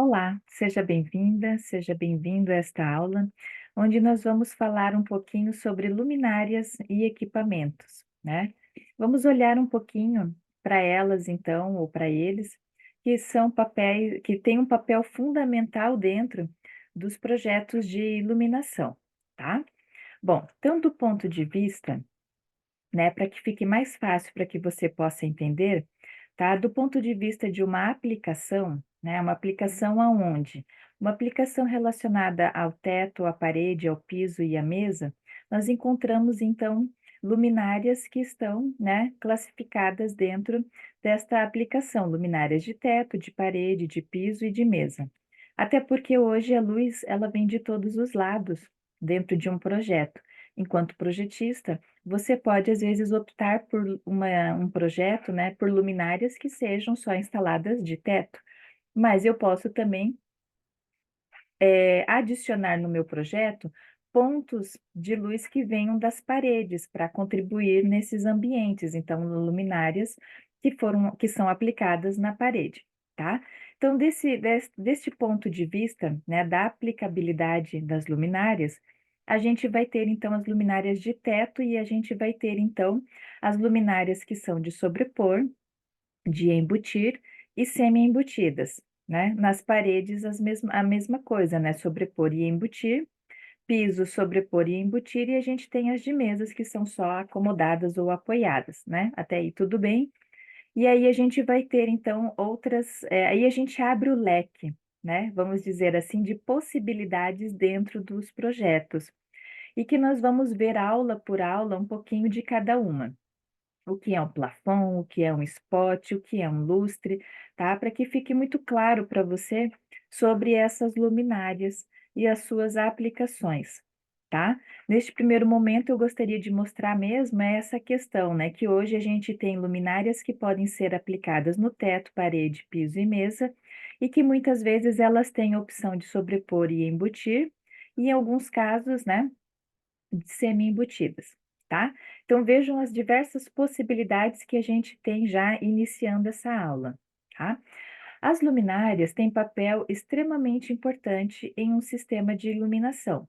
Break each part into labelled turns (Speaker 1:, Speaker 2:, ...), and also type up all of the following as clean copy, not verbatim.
Speaker 1: Olá, seja bem-vinda, seja bem-vindo a esta aula, onde nós vamos falar um pouquinho sobre luminárias e equipamentos, né? Vamos olhar um pouquinho para elas, então, ou para eles, que são papéis, que têm um papel fundamental dentro dos projetos de iluminação, tá? Bom, então, do ponto de vista, né, para que fique mais fácil para que você possa entender, tá? Do ponto de vista de uma aplicação, né, uma aplicação aonde? Uma aplicação relacionada ao teto, à parede, ao piso e à mesa, nós encontramos então luminárias que estão, né, classificadas dentro desta aplicação, luminárias de teto, de parede, de piso e de mesa. Até porque hoje a luz, ela vem de todos os lados dentro de um projeto. Enquanto projetista, você pode, às vezes, optar por um projeto, né, por luminárias que sejam só instaladas de teto, mas eu posso também adicionar no meu projeto pontos de luz que venham das paredes para contribuir nesses ambientes, então luminárias que são aplicadas na parede, tá? Então deste ponto de vista, né, da aplicabilidade das luminárias, a gente vai ter então as luminárias de teto e a gente vai ter então as luminárias que são de sobrepor, de embutir e semi-embutidas, né? Nas paredes a mesma coisa, né? Sobrepor e embutir, piso, sobrepor e embutir, e a gente tem as de mesas que são só acomodadas ou apoiadas, né? Até aí tudo bem. E aí a gente vai ter então outras, aí a gente abre o leque, né? Vamos dizer assim, de possibilidades dentro dos projetos. E que nós vamos ver aula por aula um pouquinho de cada uma. O que é um plafond, o que é um spot, o que é um lustre, tá? Para que fique muito claro para você sobre essas luminárias e as suas aplicações, tá? Neste primeiro momento, eu gostaria de mostrar mesmo essa questão, né? Que hoje a gente tem luminárias que podem ser aplicadas no teto, parede, piso e mesa, e que muitas vezes elas têm a opção de sobrepor e embutir, e em alguns casos, né? Semi-embutidas, tá? Então vejam as diversas possibilidades que a gente tem já iniciando essa aula, tá? As luminárias têm papel extremamente importante em um sistema de iluminação.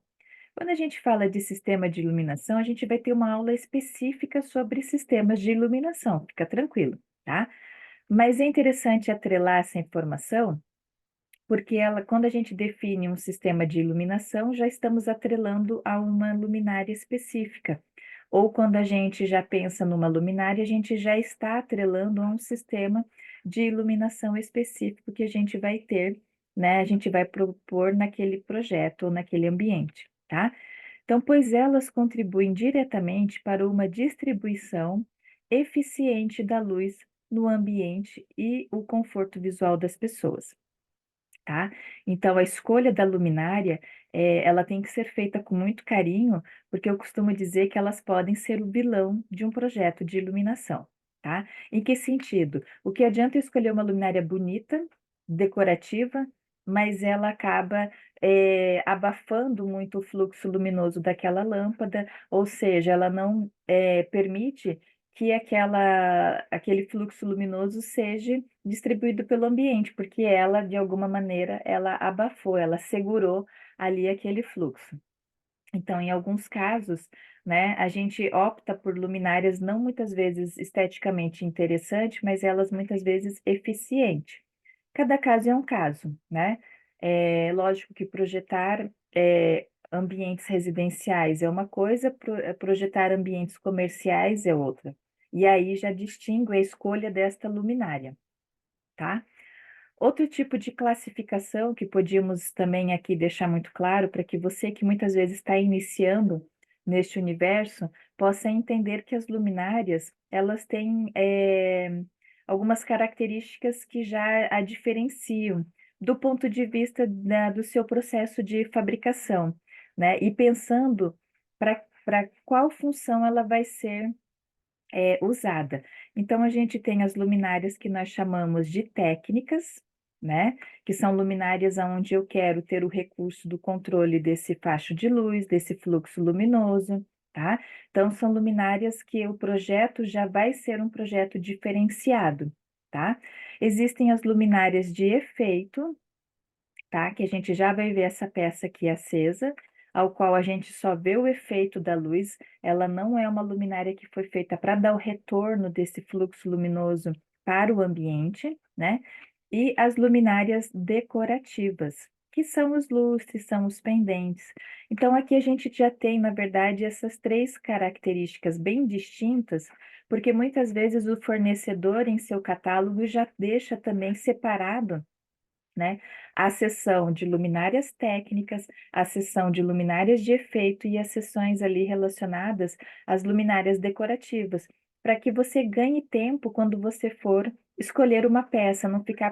Speaker 1: Quando a gente fala de sistema de iluminação, a gente vai ter uma aula específica sobre sistemas de iluminação, fica tranquilo, tá? Mas é interessante atrelar essa informação porque quando a gente define um sistema de iluminação, já estamos atrelando a uma luminária específica. Ou quando a gente já pensa numa luminária, a gente já está atrelando a um sistema de iluminação específico que a gente vai ter, né? A gente vai propor naquele projeto ou naquele ambiente, tá? Então, pois elas contribuem diretamente para uma distribuição eficiente da luz no ambiente e o conforto visual das pessoas. Tá? Então, a escolha da luminária, ela tem que ser feita com muito carinho, porque eu costumo dizer que elas podem ser o vilão de um projeto de iluminação, tá? Em que sentido? O que adianta eu escolher uma luminária bonita, decorativa, mas ela acaba, abafando muito o fluxo luminoso daquela lâmpada, ou seja, ela não, permite que aquele fluxo luminoso seja distribuído pelo ambiente, porque ela, de alguma maneira, ela abafou, ela segurou ali aquele fluxo. Então, em alguns casos, né, a gente opta por luminárias não muitas vezes esteticamente interessantes, mas elas muitas vezes eficientes. Cada caso é um caso, né? É lógico que projetar ambientes residenciais é uma coisa, projetar ambientes comerciais é outra. E aí já distingue a escolha desta luminária, tá? Outro tipo de classificação que podíamos também aqui deixar muito claro, para que você que muitas vezes está iniciando neste universo, possa entender que as luminárias, elas têm algumas características que já a diferenciam do ponto de vista do seu processo de fabricação, né? E pensando para qual função ela vai ser usada. Então, a gente tem as luminárias que nós chamamos de técnicas, né? Que são luminárias onde eu quero ter o recurso do controle desse facho de luz, desse fluxo luminoso, tá? Então, são luminárias que o projeto já vai ser um projeto diferenciado, tá? Existem as luminárias de efeito, tá? Que a gente já vai ver essa peça aqui acesa, ao qual a gente só vê o efeito da luz. Ela não é uma luminária que foi feita para dar o retorno desse fluxo luminoso para o ambiente, né? E as luminárias decorativas, que são os lustres, são os pendentes. Então, aqui a gente já tem, na verdade, essas três características bem distintas, porque muitas vezes o fornecedor, em seu catálogo, já deixa também separado, né, a seção de luminárias técnicas, a seção de luminárias de efeito e as seções ali relacionadas às luminárias decorativas, para que você ganhe tempo quando você for escolher uma peça,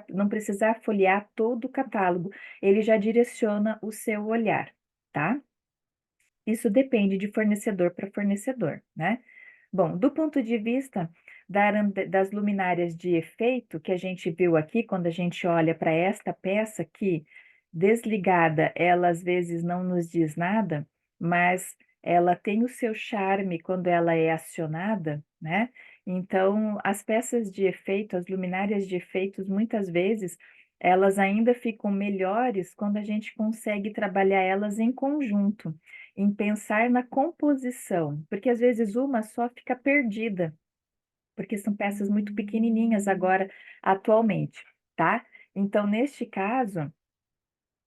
Speaker 1: não precisar folhear todo o catálogo, ele já direciona o seu olhar, tá? Isso depende de fornecedor para fornecedor, né? Bom, do ponto de vista das luminárias de efeito que a gente viu aqui, quando a gente olha para esta peça aqui, desligada, ela às vezes não nos diz nada, mas ela tem o seu charme quando ela é acionada, né? Então, as peças de efeito, as luminárias de efeitos, muitas vezes, elas ainda ficam melhores quando a gente consegue trabalhar elas em conjunto, em pensar na composição, porque às vezes uma só fica perdida, porque são peças muito pequenininhas agora, atualmente, tá? Então, neste caso,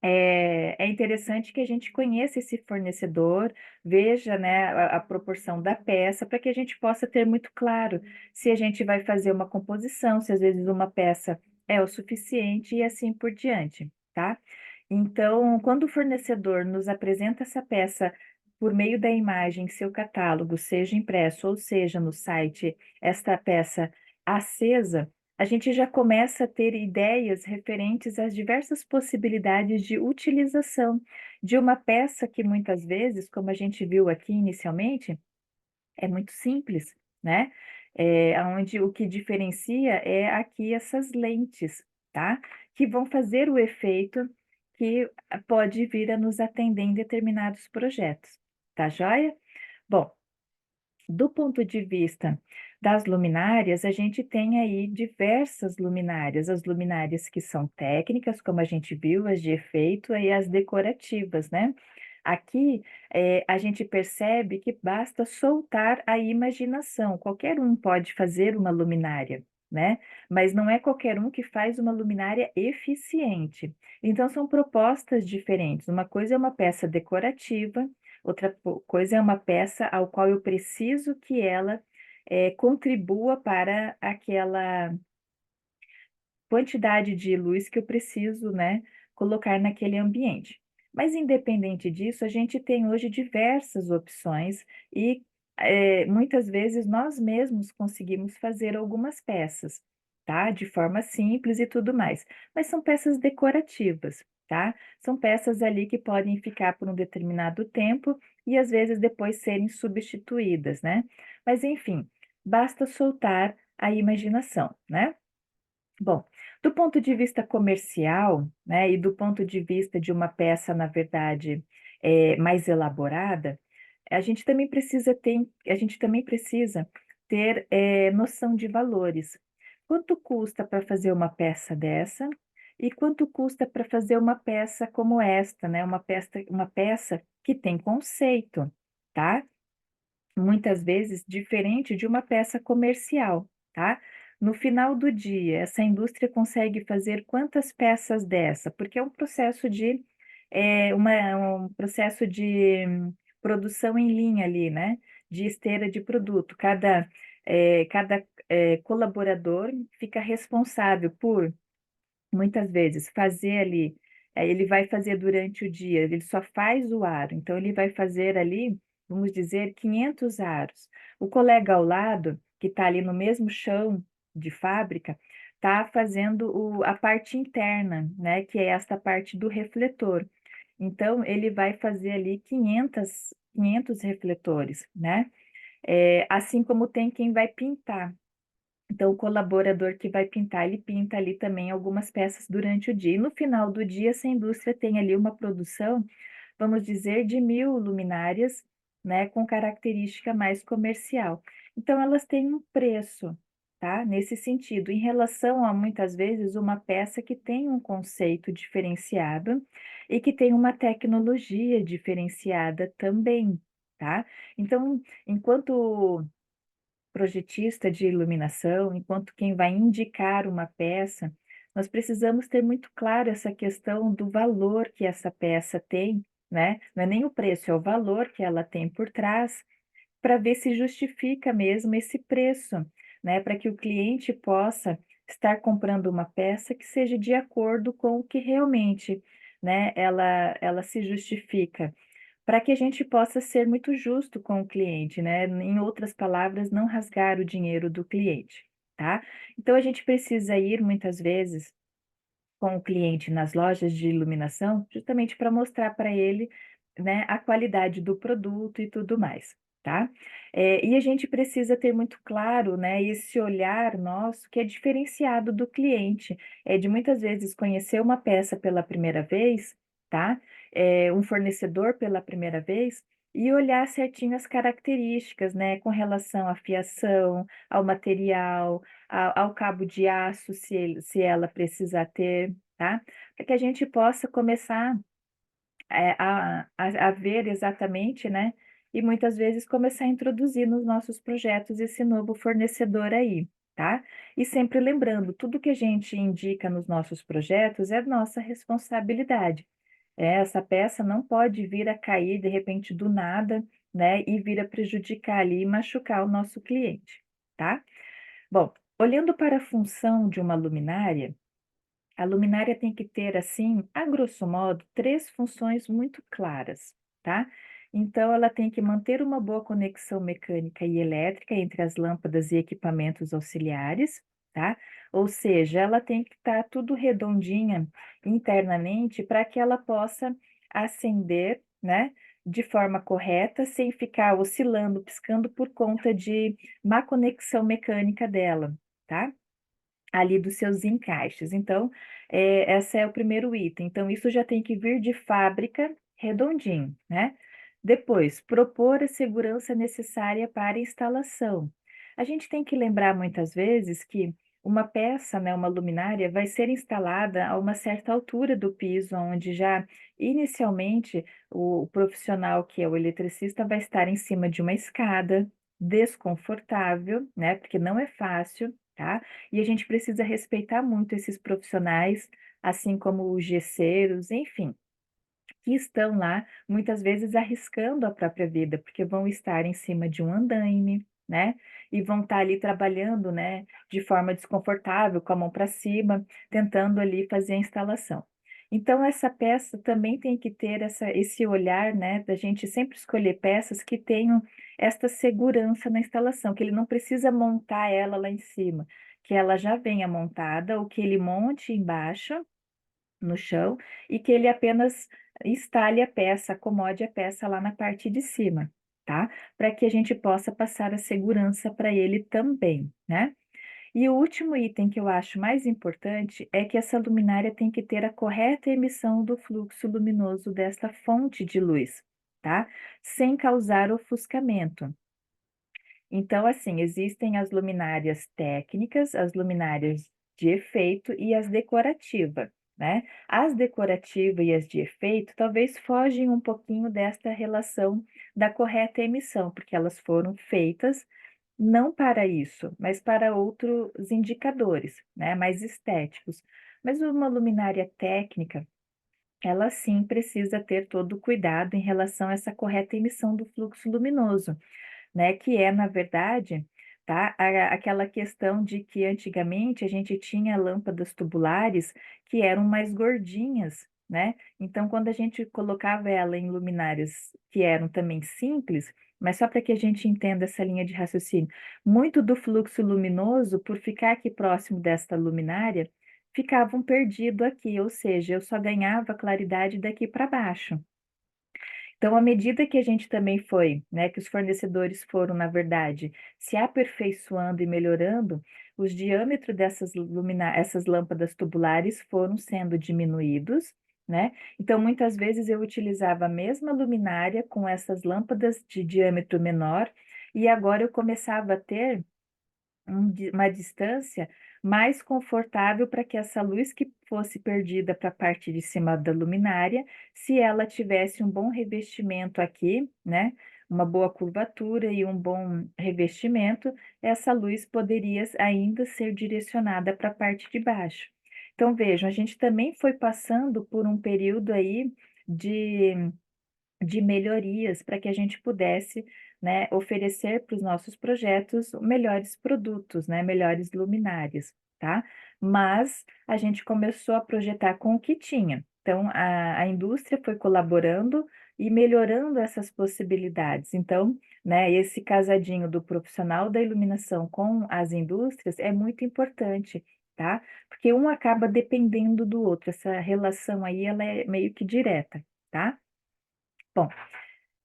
Speaker 1: é interessante que a gente conheça esse fornecedor, veja, né, a proporção da peça, para que a gente possa ter muito claro se a gente vai fazer uma composição, se às vezes uma peça é o suficiente e assim por diante, tá? Então, quando o fornecedor nos apresenta essa peça por meio da imagem, seu catálogo, seja impresso ou seja no site, esta peça acesa, a gente já começa a ter ideias referentes às diversas possibilidades de utilização de uma peça que muitas vezes, como a gente viu aqui inicialmente, é muito simples, né? Onde o que diferencia é aqui essas lentes, tá? Que vão fazer o efeito que pode vir a nos atender em determinados projetos, tá joia? Bom, do ponto de vista das luminárias, a gente tem aí diversas luminárias, as luminárias que são técnicas, como a gente viu, as de efeito e as decorativas, né? Aqui, a gente percebe que basta soltar a imaginação, qualquer um pode fazer uma luminária, né? Mas não é qualquer um que faz uma luminária eficiente. Então, são propostas diferentes. Uma coisa é uma peça decorativa, outra coisa é uma peça ao qual eu preciso que ela contribua para aquela quantidade de luz que eu preciso, né, colocar naquele ambiente. Mas independente disso, a gente tem hoje diversas opções e muitas vezes nós mesmos conseguimos fazer algumas peças, tá? De forma simples e tudo mais. Mas são peças decorativas, tá? São peças ali que podem ficar por um determinado tempo e às vezes depois serem substituídas, né? Mas enfim, basta soltar a imaginação, né? Bom, do ponto de vista comercial, né, e do ponto de vista de uma peça, na verdade, mais elaborada, a gente também precisa ter, noção de valores. Quanto custa para fazer uma peça dessa? E quanto custa para fazer uma peça como esta, né? Uma peça que tem conceito, tá? Muitas vezes diferente de uma peça comercial, tá? No final do dia, essa indústria consegue fazer quantas peças dessa? Porque é um processo de um processo de produção em linha ali, né? De esteira de produto. Cada colaborador fica responsável por muitas vezes fazer ali, ele vai fazer durante o dia, ele só faz o aro, então ele vai fazer ali, vamos dizer, 500 aros. O colega ao lado, que está ali no mesmo chão de fábrica, está fazendo a parte interna, né, que é esta parte do refletor. Então, ele vai fazer ali 500 refletores, né? Assim como tem quem vai pintar. Então, o colaborador que vai pintar, ele pinta ali também algumas peças durante o dia. E no final do dia, essa indústria tem ali uma produção, vamos dizer, de 1.000 luminárias, né, com característica mais comercial. Então, elas têm um preço, tá? Nesse sentido, em relação a muitas vezes uma peça que tem um conceito diferenciado e que tem uma tecnologia diferenciada também, tá? Então, enquanto projetista de iluminação, enquanto quem vai indicar uma peça, nós precisamos ter muito claro essa questão do valor que essa peça tem, né? Não é nem o preço, é o valor que ela tem por trás, para ver se justifica mesmo esse preço, né? Para que o cliente possa estar comprando uma peça que seja de acordo com o que realmente, né, ela se justifica. Para que a gente possa ser muito justo com o cliente, né, em outras palavras, não rasgar o dinheiro do cliente, tá. Então a gente precisa ir muitas vezes com o cliente nas lojas de iluminação, justamente para mostrar para ele, né, a qualidade do produto e tudo mais, tá. E a gente precisa ter muito claro, né, esse olhar nosso que é diferenciado do cliente, é de muitas vezes conhecer uma peça pela primeira vez, tá, um fornecedor pela primeira vez, e olhar certinho as características, né, com relação à fiação, ao material, ao cabo de aço, se ela precisar ter, tá? Para que a gente possa começar, a ver exatamente, né, e muitas vezes começar a introduzir nos nossos projetos esse novo fornecedor aí, tá? E sempre lembrando, tudo que a gente indica nos nossos projetos é nossa responsabilidade. Essa peça não pode vir a cair de repente do nada, né, e vir a prejudicar ali e machucar o nosso cliente, tá? Bom, olhando para a função de uma luminária, a luminária tem que ter, assim, a grosso modo, 3 funções muito claras, tá? Então, ela tem que manter uma boa conexão mecânica e elétrica entre as lâmpadas e equipamentos auxiliares, tá? Ou seja, ela tem que estar tudo redondinha internamente para que ela possa acender, né, de forma correta, sem ficar oscilando, piscando por conta de má conexão mecânica dela, tá? Ali dos seus encaixes. Então, essa é o primeiro item. Então, isso já tem que vir de fábrica redondinho, né? Depois, propor a segurança necessária para a instalação. A gente tem que lembrar muitas vezes que uma peça, né, uma luminária, vai ser instalada a uma certa altura do piso, onde já inicialmente o profissional, que é o eletricista, vai estar em cima de uma escada, desconfortável, né? Porque não é fácil, tá? E a gente precisa respeitar muito esses profissionais, assim como os gesseiros, enfim, que estão lá muitas vezes arriscando a própria vida, porque vão estar em cima de um andaime, né? E vão estar ali trabalhando, né, de forma desconfortável, com a mão para cima, tentando ali fazer a instalação. Então, essa peça também tem que ter esse olhar, né, da gente sempre escolher peças que tenham esta segurança na instalação, que ele não precisa montar ela lá em cima, que ela já venha montada, ou que ele monte embaixo no chão e que ele apenas instale a peça, acomode a peça lá na parte de cima, tá? Para que a gente possa passar a segurança para ele também, né? E o último item que eu acho mais importante é que essa luminária tem que ter a correta emissão do fluxo luminoso desta fonte de luz, tá? Sem causar ofuscamento. Então, assim, existem as luminárias técnicas, as luminárias de efeito e as decorativa, né? As decorativa e as de efeito talvez fogem um pouquinho desta relação da correta emissão, porque elas foram feitas não para isso, mas para outros indicadores, né, mais estéticos. Mas uma luminária técnica, ela sim precisa ter todo o cuidado em relação a essa correta emissão do fluxo luminoso, né, que é na verdade, tá, aquela questão de que antigamente a gente tinha lâmpadas tubulares que eram mais gordinhas, né, então quando a gente colocava ela em luminárias que eram também simples, mas só para que a gente entenda essa linha de raciocínio, muito do fluxo luminoso, por ficar aqui próximo desta luminária, ficava um perdido aqui, ou seja, eu só ganhava claridade daqui para baixo. Então, à medida que a gente também foi, né, que os fornecedores foram, na verdade, se aperfeiçoando e melhorando, os diâmetros essas lâmpadas tubulares foram sendo diminuídos, né? Então, muitas vezes eu utilizava a mesma luminária com essas lâmpadas de diâmetro menor, e agora eu começava a ter uma distância mais confortável para que essa luz que fosse perdida para a parte de cima da luminária, se ela tivesse um bom revestimento aqui, né, uma boa curvatura e um bom revestimento, essa luz poderia ainda ser direcionada para a parte de baixo. Então vejam, a gente também foi passando por um período aí de melhorias para que a gente pudesse, né, oferecer para os nossos projetos melhores produtos, né, melhores luminárias, tá? Mas a gente começou a projetar com o que tinha. Então, a indústria foi colaborando e melhorando essas possibilidades. Então, né, esse casadinho do profissional da iluminação com as indústrias é muito importante, tá? Porque um acaba dependendo do outro. Essa relação aí, ela é meio que direta, tá? Bom,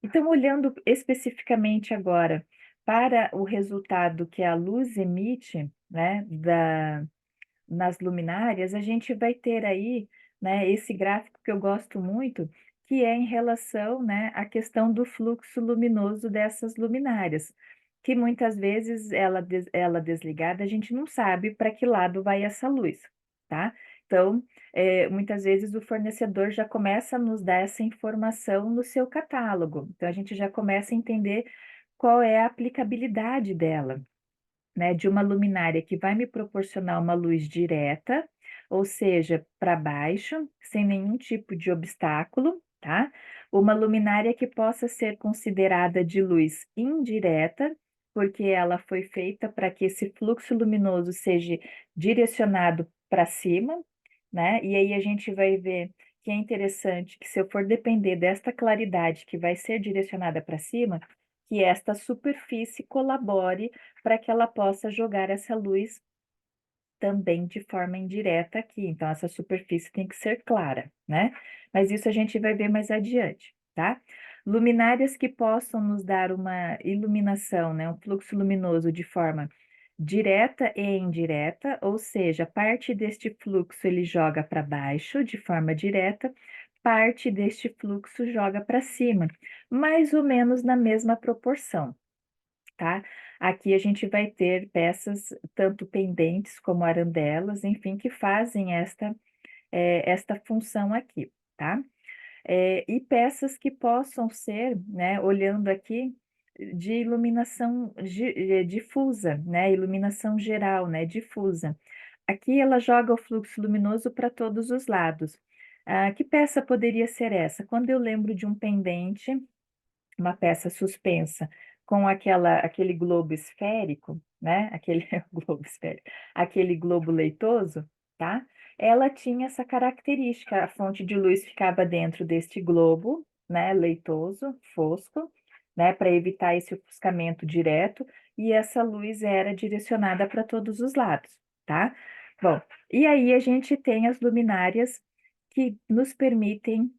Speaker 1: então, olhando especificamente agora para o resultado que a luz emite, né, nas luminárias, a gente vai ter aí, né, esse gráfico que eu gosto muito, que é em relação, né, à questão do fluxo luminoso dessas luminárias, que muitas vezes ela desligada, a gente não sabe para que lado vai essa luz, tá? Então, muitas vezes o fornecedor já começa a nos dar essa informação no seu catálogo, então a gente já começa a entender qual é a aplicabilidade dela, né, de uma luminária que vai me proporcionar uma luz direta, ou seja, para baixo, sem nenhum tipo de obstáculo, tá? Uma luminária que possa ser considerada de luz indireta, porque ela foi feita para que esse fluxo luminoso seja direcionado para cima, né? E aí a gente vai ver que é interessante que se eu for depender desta claridade que vai ser direcionada para cima, que esta superfície colabore para que ela possa jogar essa luz também de forma indireta aqui. Então, essa superfície tem que ser clara, né? Mas isso a gente vai ver mais adiante, tá? Luminárias que possam nos dar uma iluminação, né? Um fluxo luminoso de forma direta e indireta, ou seja, parte deste fluxo ele joga para baixo de forma direta, parte deste fluxo joga para cima, mais ou menos na mesma proporção, tá? Aqui a gente vai ter peças tanto pendentes como arandelas, enfim, que fazem esta função aqui, tá? E peças que possam ser, né, olhando aqui, de iluminação difusa, né, iluminação geral, né, difusa. Aqui ela joga o fluxo luminoso para todos os lados. Ah, que peça poderia ser essa? Quando eu lembro de um pendente, uma peça suspensa com aquele globo esférico, né, aquele globo esférico, aquele globo leitoso, tá? Ela tinha essa característica, a fonte de luz ficava dentro deste globo, né, leitoso, fosco, né, para evitar esse ofuscamento direto, e essa luz era direcionada para todos os lados, tá? Bom, e aí a gente tem as luminárias que nos permitem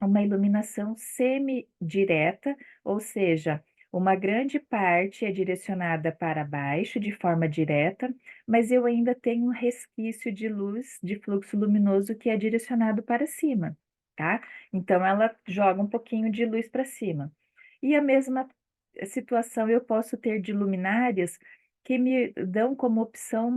Speaker 1: uma iluminação semi-direta, ou seja, uma grande parte é direcionada para baixo de forma direta, mas eu ainda tenho um resquício de luz, de fluxo luminoso que é direcionado para cima, tá? Então ela joga um pouquinho de luz para cima. E a mesma situação eu posso ter de luminárias que me dão como opção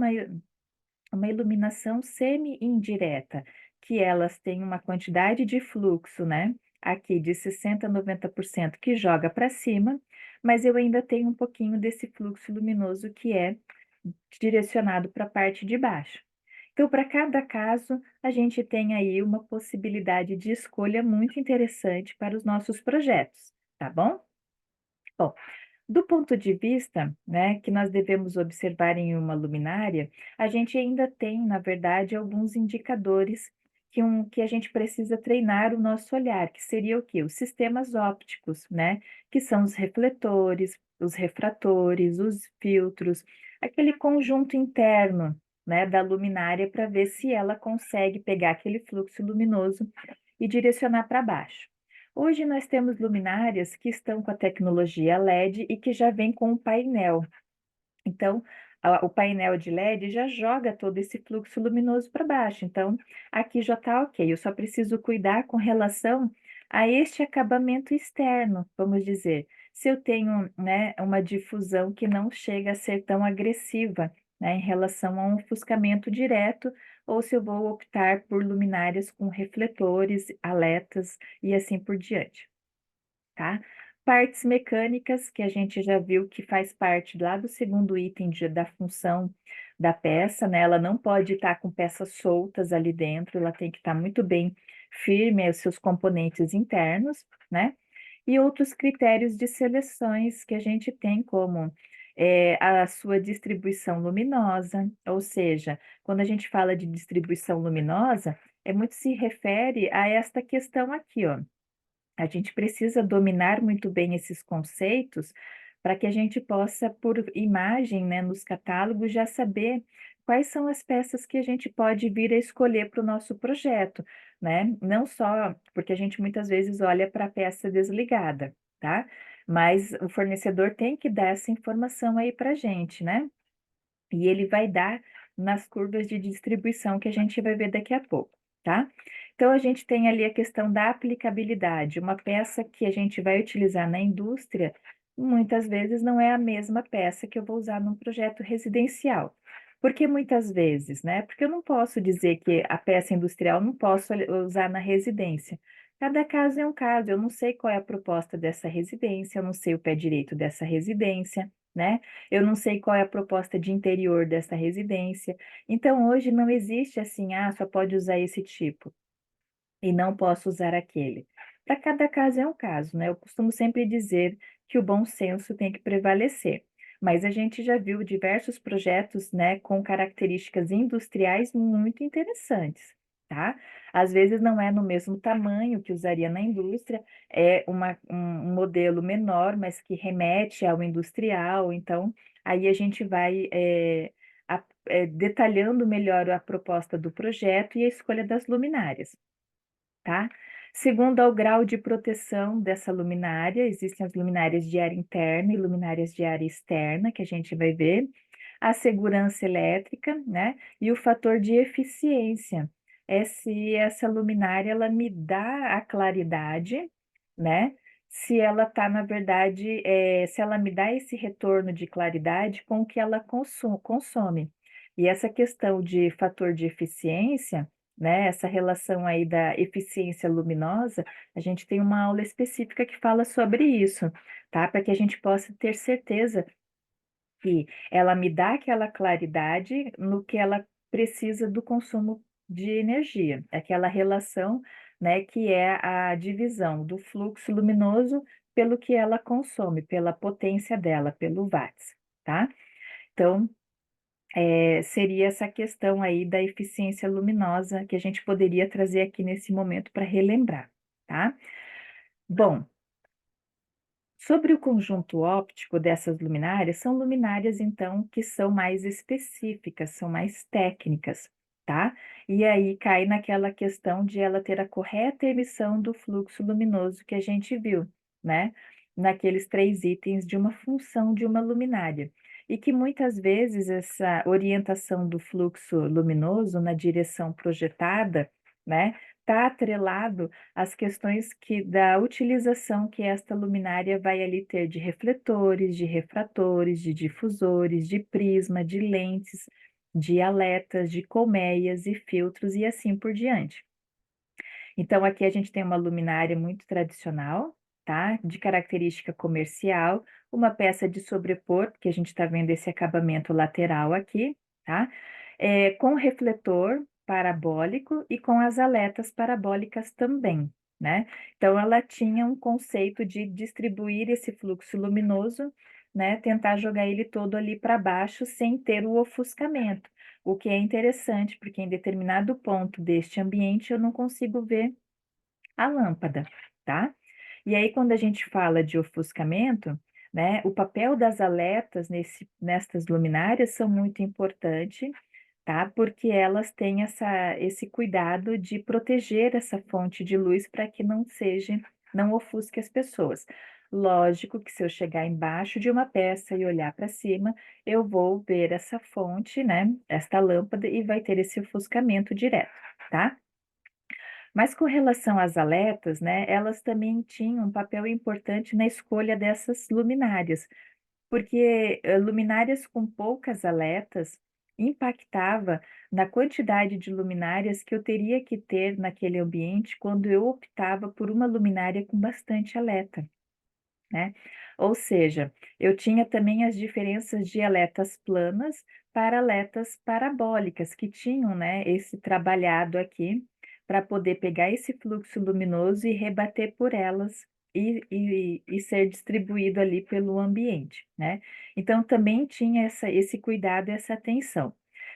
Speaker 1: uma iluminação semi-indireta, que elas têm uma quantidade de fluxo, né? Aqui de 60 a 90% que joga para cima, mas eu ainda tenho um pouquinho desse fluxo luminoso que é direcionado para a parte de baixo. Então, para cada caso, a gente tem aí uma possibilidade de escolha muito interessante para os nossos projetos, tá bom? Bom, do ponto de vista, né, que nós devemos observar em uma luminária, a gente ainda tem, na verdade, alguns indicadores que a gente precisa treinar o nosso olhar, que seria o quê? Os sistemas ópticos, né, que são os refletores, os refratores, os filtros, aquele conjunto interno, né, da luminária para ver se ela consegue pegar aquele fluxo luminoso e direcionar para baixo. Hoje nós temos luminárias que estão com a tecnologia LED e que já vem com um painel. Então, o painel de LED já joga todo esse fluxo luminoso para baixo. Então, aqui já está ok. Eu só preciso cuidar com relação a este acabamento externo, vamos dizer, se eu tenho, né, uma difusão que não chega a ser tão agressiva, né, em relação a um ofuscamento direto, ou se eu vou optar por luminárias com refletores, aletas e assim por diante, tá? Partes mecânicas, que a gente já viu que faz parte lá do segundo item da função da peça, né? Ela não pode estar com peças soltas ali dentro, ela tem que estar muito bem firme, os seus componentes internos, né? E outros critérios de seleções que a gente tem, como a sua distribuição luminosa, ou seja, quando a gente fala de distribuição luminosa, muito se refere a esta questão aqui, ó. A gente precisa dominar muito bem esses conceitos para que a gente possa, por imagem, né, nos catálogos, já saber quais são as peças que a gente pode vir a escolher para o nosso projeto, né? Não só porque a gente muitas vezes olha para a peça desligada, tá? Mas o fornecedor tem que dar essa informação aí para a gente, né? E ele vai dar nas curvas de distribuição que a gente vai ver daqui a pouco, tá? Então, a gente tem ali a questão da aplicabilidade. Uma peça que a gente vai utilizar na indústria, muitas vezes não é a mesma peça que eu vou usar num projeto residencial. Por que muitas vezes, né? Porque eu não posso dizer que a peça industrial não posso usar na residência. Cada caso é um caso, eu não sei qual é a proposta dessa residência, eu não sei o pé direito dessa residência, né? Eu não sei qual é a proposta de interior dessa residência. Então, hoje não existe assim, ah, só pode usar esse tipo e não posso usar aquele. Para cada caso é um caso, né? Eu costumo sempre dizer que o bom senso tem que prevalecer. Mas a gente já viu diversos projetos, né, com características industriais muito interessantes, tá? Às vezes não é no mesmo tamanho que usaria na indústria, é um modelo menor, mas que remete ao industrial. Então, aí a gente vai detalhando melhor a proposta do projeto e a escolha das luminárias, tá? Segundo ao grau de proteção dessa luminária, existem as luminárias de área interna e luminárias de área externa, que a gente vai ver, a segurança elétrica, né? E o fator de eficiência. É se essa luminária ela me dá a claridade, né? Se ela está, na verdade, se ela me dá esse retorno de claridade com o que ela consome. E essa questão de fator de eficiência, né, essa relação aí da eficiência luminosa, a gente tem uma aula específica que fala sobre isso, tá? Para que a gente possa ter certeza que ela me dá aquela claridade no que ela precisa do consumo de energia, aquela relação, né, que é a divisão do fluxo luminoso pelo que ela consome, pela potência dela, pelo watts, tá? Então, seria essa questão aí da eficiência luminosa que a gente poderia trazer aqui nesse momento para relembrar, tá? Bom, sobre o conjunto óptico dessas luminárias, são luminárias, então, que são mais específicas, são mais técnicas, tá? E aí cai naquela questão de ela ter a correta emissão do fluxo luminoso que a gente viu, né? Naqueles 3 itens de uma função de uma luminária. E que muitas vezes essa orientação do fluxo luminoso na direção projetada, né? Está atrelado as questões da utilização que esta luminária vai ali ter de refletores, de refratores, de difusores, de prisma, de lentes, de aletas, de colmeias e filtros e assim por diante. Então, aqui a gente tem uma luminária muito tradicional, tá? De característica comercial, uma peça de sobrepor, que a gente está vendo esse acabamento lateral aqui, tá? Com refletor parabólico e com as aletas parabólicas também, né? Então, ela tinha um conceito de distribuir esse fluxo luminoso, né? Tentar jogar ele todo ali para baixo sem ter o ofuscamento. O que é interessante, porque em determinado ponto deste ambiente eu não consigo ver a lâmpada, tá? E aí, quando a gente fala de ofuscamento, né, o papel das aletas nestas luminárias são muito importante, tá? Porque elas têm esse cuidado de proteger essa fonte de luz para que não ofusque as pessoas. Lógico que se eu chegar embaixo de uma peça e olhar para cima, eu vou ver essa fonte, né? Esta lâmpada e vai ter esse ofuscamento direto, tá? Mas com relação às aletas, né, elas também tinham um papel importante na escolha dessas luminárias, porque, luminárias com poucas aletas impactava na quantidade de luminárias que eu teria que ter naquele ambiente quando eu optava por uma luminária com bastante aleta, né. Ou seja, eu tinha também as diferenças de aletas planas para aletas parabólicas, que tinham, né, esse trabalhado aqui, para poder pegar esse fluxo luminoso e rebater por elas e ser distribuído ali pelo ambiente, né. Então também tinha esse cuidado, essa atenção.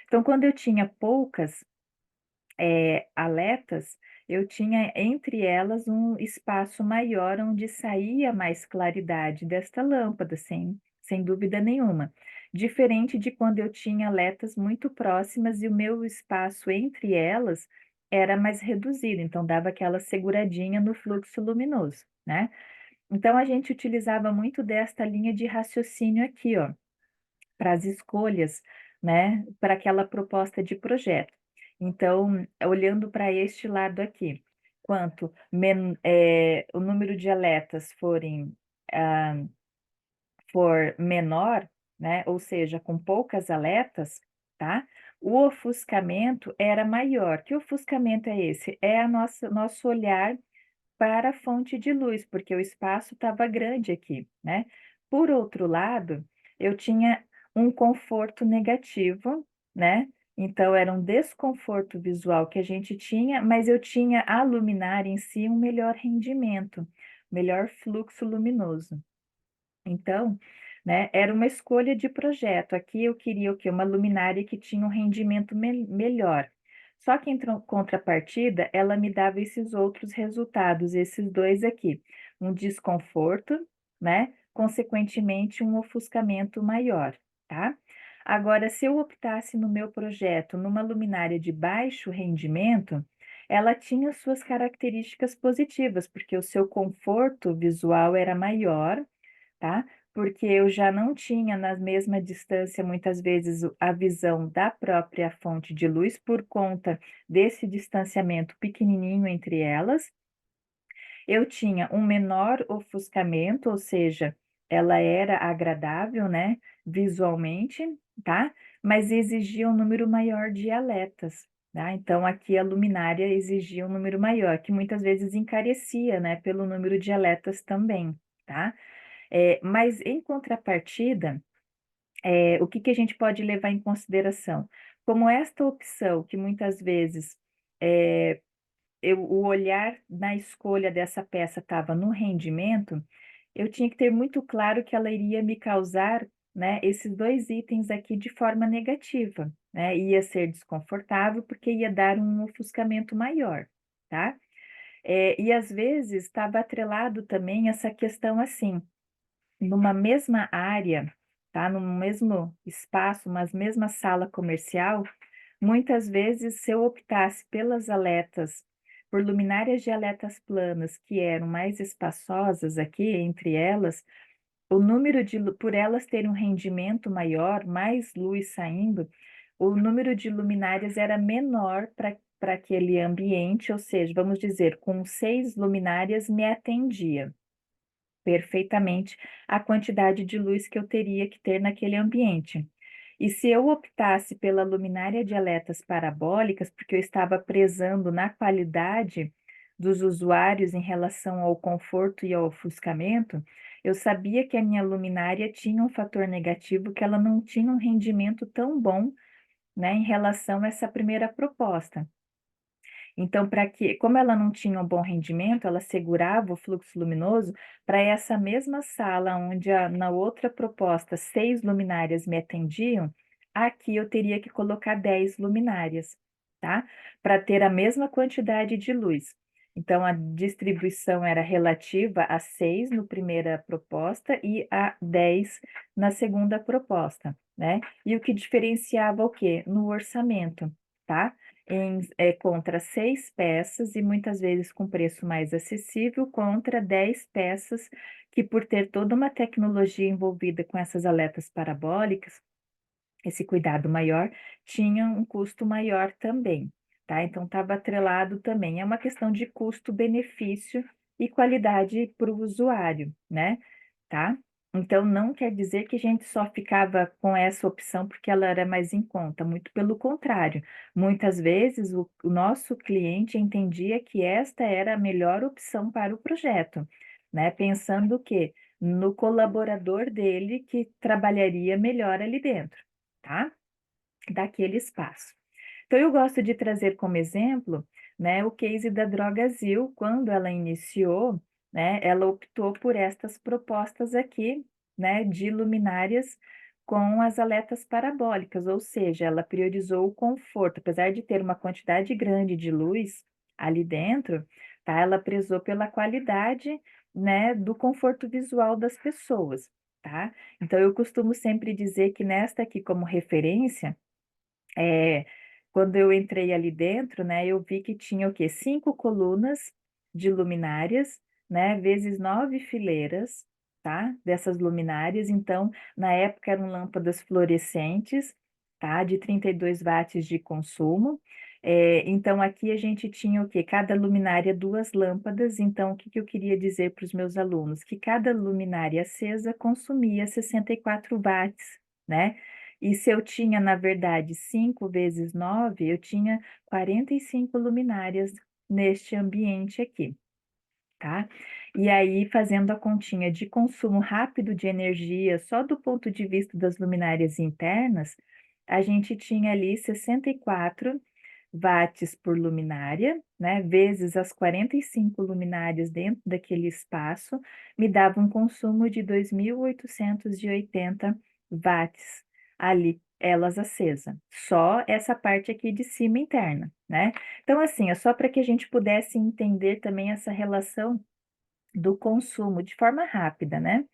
Speaker 1: Então quando eu tinha poucas aletas, eu tinha entre elas um espaço maior onde saía mais claridade desta lâmpada, sem dúvida nenhuma. Diferente de quando eu tinha aletas muito próximas e o meu espaço entre elas era mais reduzido, então dava aquela seguradinha no fluxo luminoso, né. Então a gente utilizava muito desta linha de raciocínio aqui, ó, para as escolhas, né, para aquela proposta de projeto. Então, olhando para este lado aqui, o número de aletas ah, for menor, né, ou seja, com poucas aletas, tá, o ofuscamento era maior. Que ofuscamento é esse? É a nosso olhar para a fonte de luz, porque o espaço estava grande aqui, né. Por outro lado, eu tinha um conforto negativo, né, então era um desconforto visual que a gente tinha, mas eu tinha a luminária em si um melhor rendimento, melhor fluxo luminoso. Então, né, era uma escolha de projeto. Aqui eu queria o quê? Uma luminária que tinha um rendimento melhor. Só que em contrapartida, ela me dava esses outros resultados, esses 2 aqui, um desconforto, né, consequentemente um ofuscamento maior, tá. Agora, se eu optasse no meu projeto numa luminária de baixo rendimento, ela tinha suas características positivas, porque o seu conforto visual era maior, tá? Porque eu já não tinha na mesma distância, muitas vezes, a visão da própria fonte de luz, por conta desse distanciamento pequenininho entre elas. Eu tinha um menor ofuscamento, ou seja, ela era agradável, né, visualmente, tá? Mas exigia um número maior de aletas, tá? Então aqui a luminária exigia um número maior, que muitas vezes encarecia, né, pelo número de aletas também, tá? Mas em contrapartida, o que que a gente pode levar em consideração? Como esta opção que muitas vezes, eh, o olhar na escolha dessa peça estava no rendimento, eu tinha que ter muito claro que ela iria me causar, né, esses 2 itens aqui de forma negativa, né, ia ser desconfortável, porque ia dar um ofuscamento maior, tá. E às vezes estava atrelado também essa questão assim, numa mesma área, tá, no mesmo espaço, mas mesma sala comercial, muitas vezes se eu optasse pelas aletas, por luminárias de aletas planas que eram mais espaçosas aqui entre elas, o número de por elas terem um rendimento maior, mais luz saindo, o número de luminárias era menor para aquele ambiente, ou seja, vamos dizer, com 6 luminárias me atendia perfeitamente a quantidade de luz que eu teria que ter naquele ambiente. E se eu optasse pela luminária de aletas parabólicas, porque eu estava prezando na qualidade dos usuários em relação ao conforto e ao ofuscamento, eu sabia que a minha luminária tinha um fator negativo, que ela não tinha um rendimento tão bom, né, em relação a essa primeira proposta. Então, para que como ela não tinha um bom rendimento, ela segurava o fluxo luminoso, para essa mesma sala onde na outra proposta 6 luminárias me atendiam, aqui eu teria que colocar 10 luminárias, tá, para ter a mesma quantidade de luz. Então a distribuição era relativa a 6 no primeira proposta e a 10 na segunda proposta, né. E o que diferenciava o quê? No orçamento, tá. Contra 6 peças e muitas vezes com preço mais acessível, contra 10 peças que, por ter toda uma tecnologia envolvida com essas aletas parabólicas, esse cuidado maior, tinha um custo maior também, tá? Então estava atrelado também. É uma questão de custo-benefício e qualidade para o usuário, né? Tá? Então não quer dizer que a gente só ficava com essa opção porque ela era mais em conta, muito pelo contrário. Muitas vezes o nosso cliente entendia que esta era a melhor opção para o projeto, né? Pensando que no colaborador dele que trabalharia melhor ali dentro, tá? Daquele espaço. Então, eu gosto de trazer como exemplo, né, o case da Drogasil, quando ela iniciou, né, ela optou por estas propostas aqui, né, de luminárias com as aletas parabólicas, ou seja, ela priorizou o conforto, apesar de ter uma quantidade grande de luz ali dentro, tá, ela prezou pela qualidade, né, do conforto visual das pessoas, tá? Então, eu costumo sempre dizer que nesta aqui como referência, é, quando eu entrei ali dentro, né, eu vi que tinha o quê? 5 colunas de luminárias, né, vezes 9 fileiras, tá? Dessas luminárias. Então, na época eram lâmpadas fluorescentes, tá? De 32 watts de consumo. Então, aqui a gente tinha o quê? Cada luminária, 2 lâmpadas. Então, o que que eu queria dizer para os meus alunos? Que cada luminária acesa consumia 64 watts, né? E se eu tinha, na verdade, 5 vezes 9, eu tinha 45 luminárias neste ambiente aqui, tá? E aí, fazendo a continha de consumo rápido de energia, só do ponto de vista das luminárias internas, a gente tinha ali 64 watts por luminária, né? Vezes as 45 luminárias dentro daquele espaço, me dava um consumo de 2.880 watts ali, elas acesa. Só essa parte aqui de cima interna, né? Então, assim, é só para que a gente pudesse entender também essa relação do consumo de forma rápida, né?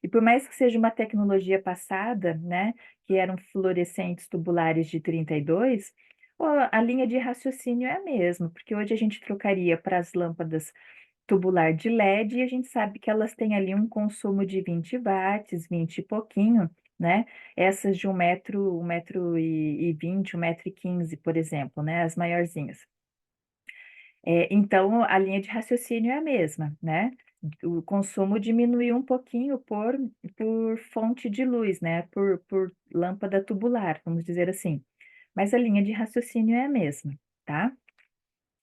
Speaker 1: E por mais que seja uma tecnologia passada, né, que eram fluorescentes tubulares de 32, a linha de raciocínio é a mesma, porque hoje a gente trocaria para as lâmpadas tubular de LED e a gente sabe que elas têm ali um consumo de 20 watts, 20 e pouquinho, né? Essas de 1,20 m, 1,15 m, por exemplo, né? As maiorzinhas. Então, a linha de raciocínio é a mesma, né? O consumo diminuiu um pouquinho por fonte de luz, né? Por lâmpada tubular, vamos dizer assim. Mas a linha de raciocínio é a mesma, tá?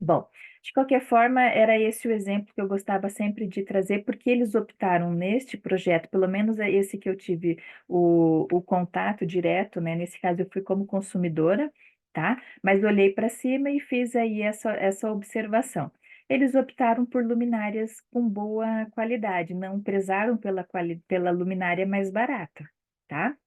Speaker 1: Bom, de qualquer forma, era esse o exemplo que eu gostava sempre de trazer, porque eles optaram neste projeto, pelo menos é esse que eu tive o contato direto, né? Nesse caso, eu fui como consumidora, tá? Mas olhei para cima e fiz aí essa observação. Eles optaram por luminárias com boa qualidade, não prezaram pela luminária mais barata, tá?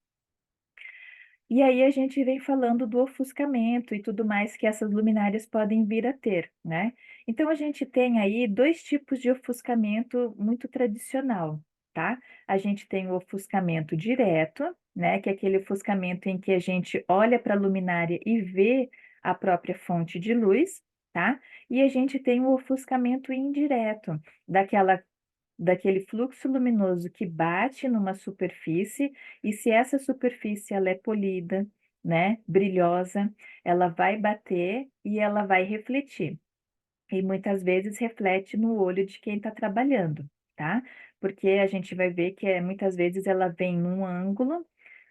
Speaker 1: E aí a gente vem falando do ofuscamento e tudo mais que essas luminárias podem vir a ter, né? Então a gente tem aí 2 tipos de ofuscamento muito tradicional, tá? A gente tem o ofuscamento direto, né? Que é aquele ofuscamento em que a gente olha para a luminária e vê a própria fonte de luz, tá? E a gente tem o ofuscamento indireto, daquele fluxo luminoso que bate numa superfície, e se essa superfície ela é polida, né, brilhosa, ela vai bater e ela vai refletir. E muitas vezes reflete no olho de quem está trabalhando, tá? Porque a gente vai ver que muitas vezes ela vem num ângulo,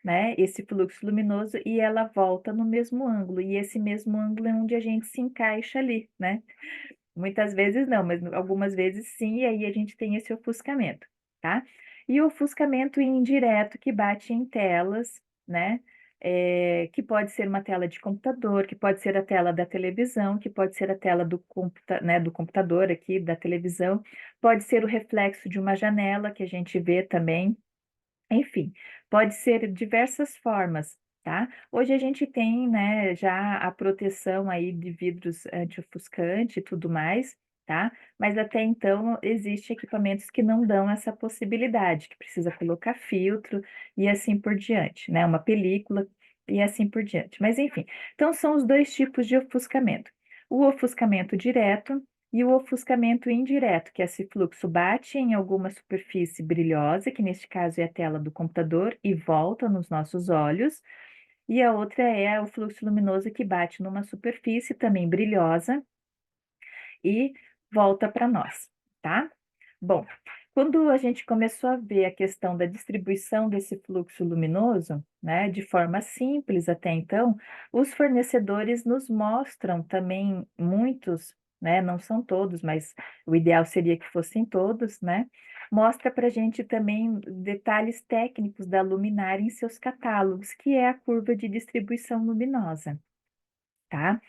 Speaker 1: né, esse fluxo luminoso, e ela volta no mesmo ângulo, e esse mesmo ângulo é onde a gente se encaixa ali, né? Muitas vezes não, mas algumas vezes sim, e aí a gente tem esse ofuscamento, tá? E o ofuscamento indireto que bate em telas, né? Que pode ser uma tela de computador, que pode ser a tela da televisão, que pode ser a tela né, do computador aqui, da televisão, pode ser o reflexo de uma janela que a gente vê também, enfim, pode ser diversas formas, tá? Hoje a gente tem, né, já a proteção aí de vidros anti-ofuscante e tudo mais, tá? Mas até então existem equipamentos que não dão essa possibilidade, que precisa colocar filtro e assim por diante, né? Uma película e assim por diante. Mas enfim, então são os 2 tipos de ofuscamento. O ofuscamento direto e o ofuscamento indireto, que esse fluxo bate em alguma superfície brilhosa, que neste caso é a tela do computador, e volta nos nossos olhos. e a outra é o fluxo luminoso que bate numa superfície também brilhosa e volta para nós, tá? Bom, quando a gente começou a ver a questão da distribuição desse fluxo luminoso, né, de forma simples até então, os fornecedores nos mostram também muitos, né, não são todos, mas o ideal seria que fossem todos, né, mostra para a gente também detalhes técnicos da luminária em seus catálogos, que é a curva de distribuição luminosa, tá?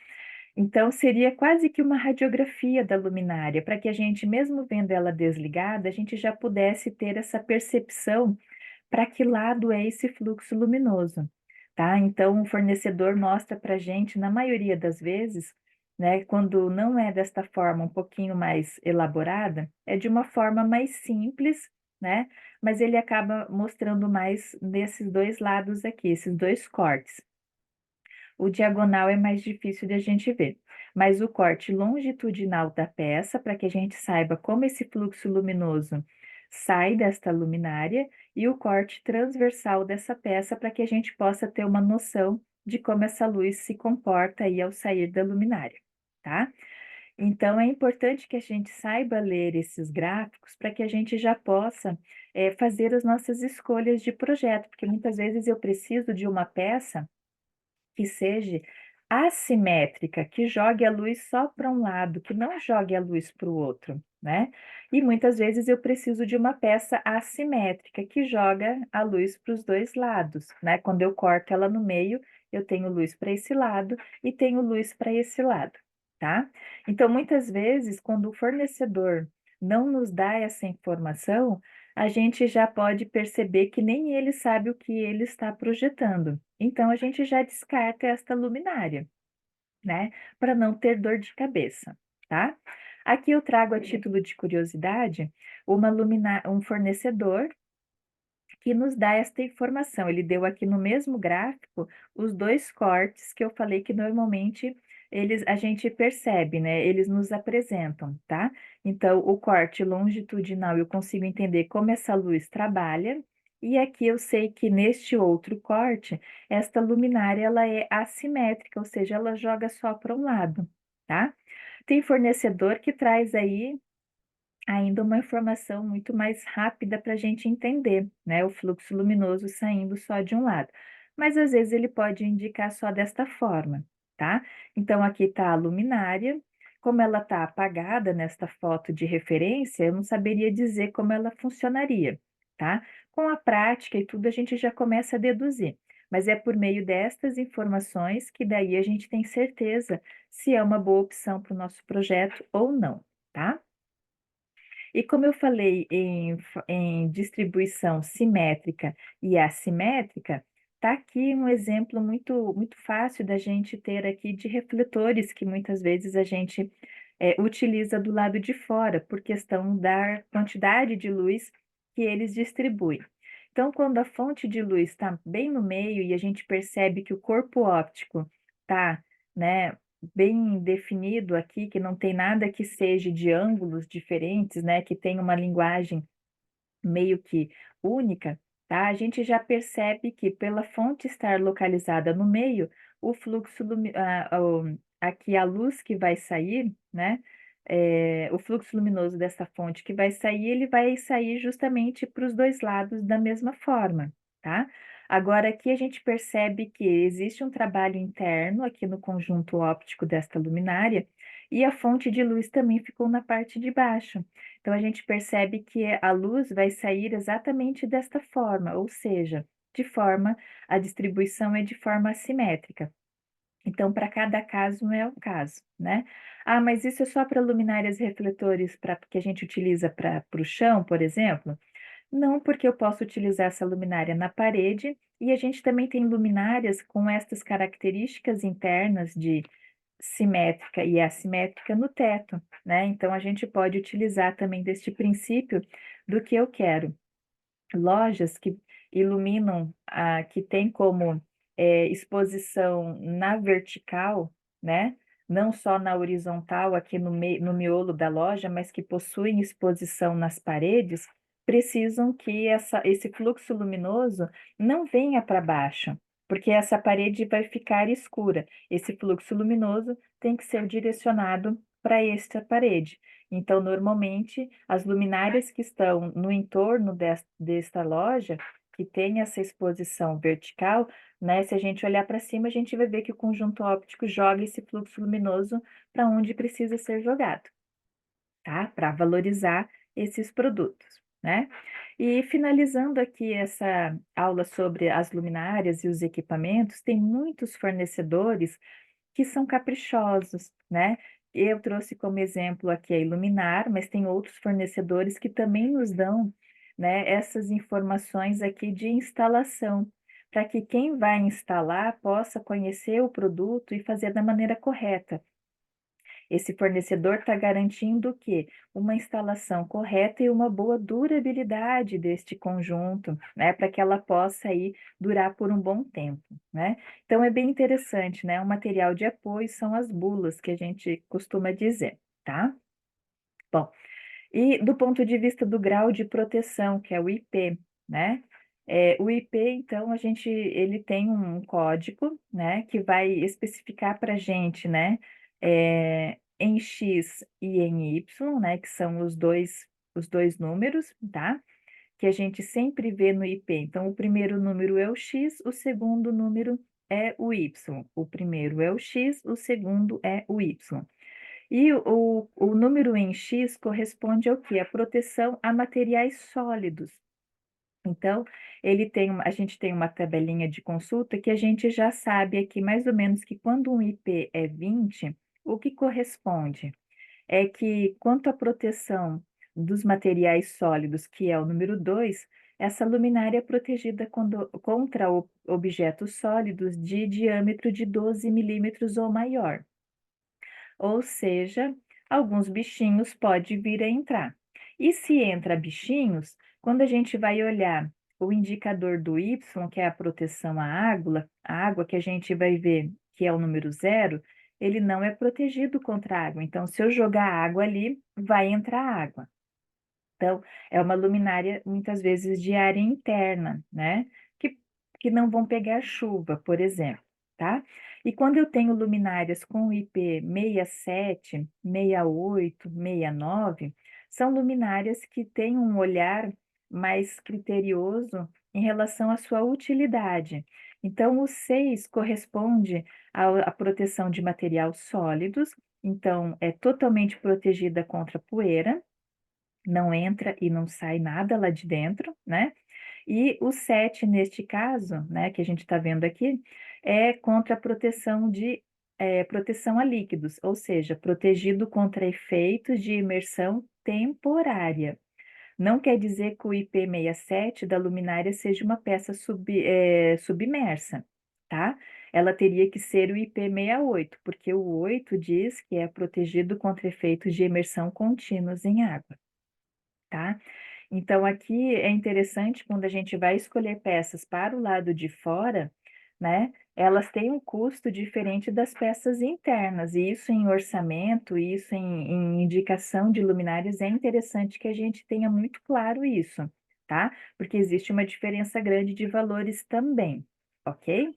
Speaker 1: Então, seria quase que uma radiografia da luminária, para que a gente, mesmo vendo ela desligada, a gente já pudesse ter essa percepção para que lado é esse fluxo luminoso, tá? Então, o fornecedor mostra para a gente, na maioria das vezes, né, quando não é desta forma um pouquinho mais elaborada, é de uma forma mais simples, né? Mas ele acaba mostrando mais desses dois lados aqui, esses dois cortes. O diagonal é mais difícil de a gente ver, mas o corte longitudinal da peça, para que a gente saiba como esse fluxo luminoso sai desta luminária, e o corte transversal dessa peça, para que a gente possa ter uma noção de como essa luz se comporta aí ao sair da luminária, tá? Então, é importante que a gente saiba ler esses gráficos para que a gente já possa fazer as nossas escolhas de projeto, porque muitas vezes eu preciso de uma peça que seja assimétrica, que jogue a luz só para um lado, que não jogue a luz para o outro, né? E muitas vezes eu preciso de uma peça assimétrica que joga a luz para os dois lados, né? Quando eu corto ela no meio, eu tenho luz para esse lado e tenho luz para esse lado, tá? Então, muitas vezes, quando o fornecedor não nos dá essa informação, a gente já pode perceber que nem ele sabe o que ele está projetando. Então, a gente já descarta esta luminária, né? Para não ter dor de cabeça, tá? Aqui eu trago a título de curiosidade um fornecedor que nos dá esta informação. Ele deu aqui no mesmo gráfico os dois cortes que eu falei que normalmente a gente percebe, né? Eles nos apresentam, tá? Então, o corte longitudinal eu consigo entender como essa luz trabalha. E aqui eu sei que neste outro corte, esta luminária ela é assimétrica, ou seja, ela joga só para um lado, tá? Tem fornecedor que traz aí ainda uma informação muito mais rápida para a gente entender, né, o fluxo luminoso saindo só de um lado. Mas às vezes ele pode indicar só desta forma, tá? Então aqui está a luminária, como ela está apagada nesta foto de referência, eu não saberia dizer como ela funcionaria, tá? Com a prática e tudo a gente já começa a deduzir, mas é por meio destas informações que daí a gente tem certeza se é uma boa opção para o nosso projeto ou não, tá? E como eu falei em distribuição simétrica e assimétrica, está aqui um exemplo muito fácil da gente ter aqui de refletores que muitas vezes a gente utiliza do lado de fora, por questão da quantidade de luz que eles distribuem. Então, quando a fonte de luz está bem no meio e a gente percebe que o corpo óptico está, né, bem definido aqui, que não tem nada que seja de ângulos diferentes, né, que tem uma linguagem meio que única, tá? A gente já percebe que pela fonte estar localizada no meio, o fluxo aqui a luz que vai sair, né? O fluxo luminoso dessa fonte que vai sair, ele vai sair justamente para os dois lados da mesma forma, tá? Agora aqui a gente percebe que existe um trabalho interno aqui no conjunto óptico desta luminária e a fonte de luz também ficou na parte de baixo. Então, a gente percebe que a luz vai sair exatamente desta forma, ou seja, a distribuição é de forma assimétrica. Então, para cada caso é um caso, né? Ah, mas isso é só para luminárias e refletores que a gente utiliza para o chão, por exemplo? Não, porque eu posso utilizar essa luminária na parede e a gente também tem luminárias com estas características internas de simétrica e assimétrica no teto, né? Então a gente pode utilizar também deste princípio do que eu quero. Lojas que iluminam, que tem como exposição na vertical, né? Não só na horizontal, aqui no miolo da loja, mas que possuem exposição nas paredes, precisam que esse fluxo luminoso não venha para baixo, porque essa parede vai ficar escura. Esse fluxo luminoso tem que ser direcionado para esta parede. Então, normalmente, as luminárias que estão no entorno desta loja, que tem essa exposição vertical, né? Se a gente olhar para cima, a gente vai ver que o conjunto óptico joga esse fluxo luminoso para onde precisa ser jogado, tá? Para valorizar esses produtos, né? E finalizando aqui essa aula sobre as luminárias e os equipamentos, tem muitos fornecedores que são caprichosos, né? Eu trouxe como exemplo aqui a Iluminar, mas tem outros fornecedores que também nos dão, né, essas informações aqui de instalação, para que quem vai instalar possa conhecer o produto e fazer da maneira correta. Esse fornecedor está garantindo o quê? Uma instalação correta e uma boa durabilidade deste conjunto, né? Para que ela possa aí durar por um bom tempo, né? Então é bem interessante, né? O material de apoio são as bulas que a gente costuma dizer, tá? Bom, e do ponto de vista do grau de proteção, que é o IP, né? O IP, então, ele tem um código, né, que vai especificar para a gente, né, em X e em Y, né, que são os dois números, tá? Que a gente sempre vê no IP. Então, o primeiro número é o X, o segundo número é o Y. O primeiro é o X, o segundo é o Y. E o número em X corresponde ao quê? A proteção a materiais sólidos. Então, a gente tem uma tabelinha de consulta que a gente já sabe aqui mais ou menos que quando um IP é 20, o que corresponde? É que quanto à proteção dos materiais sólidos, que é o número 2, essa luminária é protegida contra objetos sólidos de diâmetro de 12 milímetros ou maior. Ou seja, alguns bichinhos pode vir a entrar. E se entra bichinhos, quando a gente vai olhar o indicador do Y, que é a proteção à a água que a gente vai ver que é o número 0, ele não é protegido contra a água. Então, se eu jogar água ali, vai entrar água. Então, é uma luminária, muitas vezes, de área interna, né? Que, que não vão pegar chuva, por exemplo, tá? E quando eu tenho luminárias com IP 67, 68, 69, são luminárias que têm um olhar mais criterioso em relação à sua utilidade. Então, o 6 corresponde à proteção de materiais sólidos, então, é totalmente protegida contra poeira, não entra e não sai nada lá de dentro, né? E o 7 neste caso, né, que a gente está vendo aqui, é contra a proteção a líquidos, ou seja, protegido contra efeitos de imersão temporária. Não quer dizer que o IP67 da luminária seja uma peça submersa, tá? Ela teria que ser o IP68, porque o 8 diz que é protegido contra efeitos de imersão contínuos em água, tá? Então, aqui é interessante quando a gente vai escolher peças para o lado de fora, né? Elas têm um custo diferente das peças internas, e isso em orçamento, isso em indicação de luminárias, é interessante que a gente tenha muito claro isso, tá? Porque existe uma diferença grande de valores também, ok?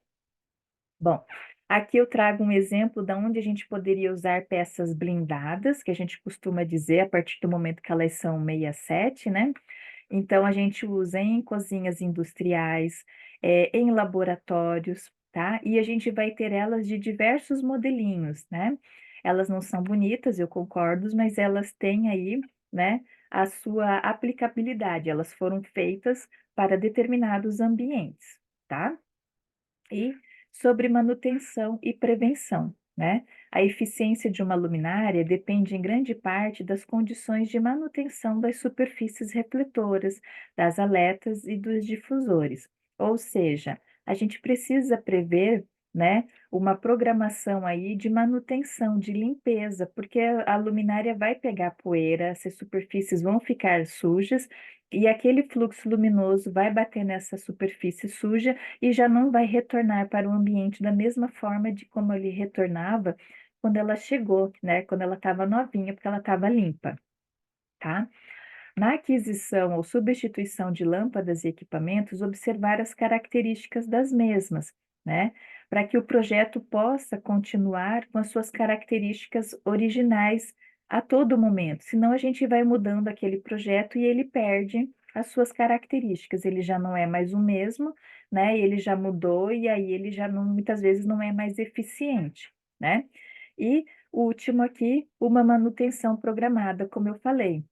Speaker 1: Bom, aqui eu trago um exemplo de onde a gente poderia usar peças blindadas, que a gente costuma dizer a partir do momento que elas são 67, né? Então, a gente usa em cozinhas industriais, em laboratórios, tá? E a gente vai ter elas de diversos modelinhos, né? Elas não são bonitas, eu concordo, mas elas têm aí, né, a sua aplicabilidade. Elas foram feitas para determinados ambientes, tá? E sobre manutenção e prevenção, né? A eficiência de uma luminária depende em grande parte das condições de manutenção das superfícies refletoras, das aletas e dos difusores. Ou seja, a gente precisa prever, né, uma programação aí de manutenção, de limpeza, porque a luminária vai pegar poeira, essas superfícies vão ficar sujas e aquele fluxo luminoso vai bater nessa superfície suja e já não vai retornar para o ambiente da mesma forma de como ele retornava quando ela chegou, né? Quando ela estava novinha, porque ela estava limpa, tá? Na aquisição ou substituição de lâmpadas e equipamentos, observar as características das mesmas. né? Para que o projeto possa continuar com as suas características originais a todo momento. Senão a gente vai mudando aquele projeto e ele perde as suas características. Ele já não é mais o mesmo, né? Ele já mudou e aí ele já não, muitas vezes não é mais eficiente, né? E o último aqui, uma manutenção programada, como eu falei.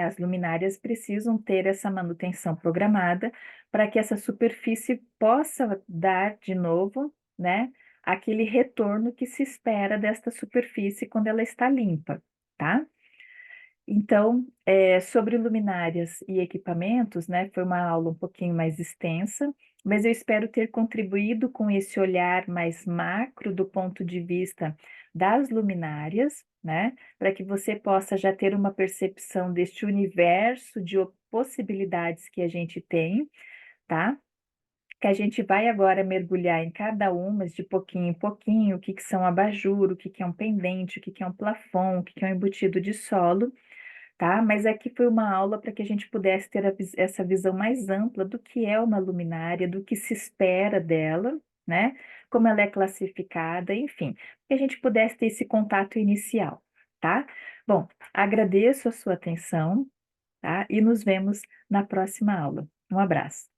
Speaker 1: As luminárias precisam ter essa manutenção programada para que essa superfície possa dar de novo, né, aquele retorno que se espera desta superfície quando ela está limpa, tá? Então, sobre luminárias e equipamentos, né, foi uma aula um pouquinho mais extensa, mas eu espero ter contribuído com esse olhar mais macro do ponto de vista das luminárias, né, para que você possa já ter uma percepção deste universo de possibilidades que a gente tem, tá? Que a gente vai agora mergulhar em cada uma de pouquinho em pouquinho, o que que são abajur, o que que é um pendente, o que que é um plafon, o que que é um embutido de solo, tá? Mas aqui foi uma aula para que a gente pudesse ter essa visão mais ampla do que é uma luminária, do que se espera dela, né? Como ela é classificada, enfim, que a gente pudesse ter esse contato inicial, tá? Bom, agradeço a sua atenção, tá? E nos vemos na próxima aula. Um abraço.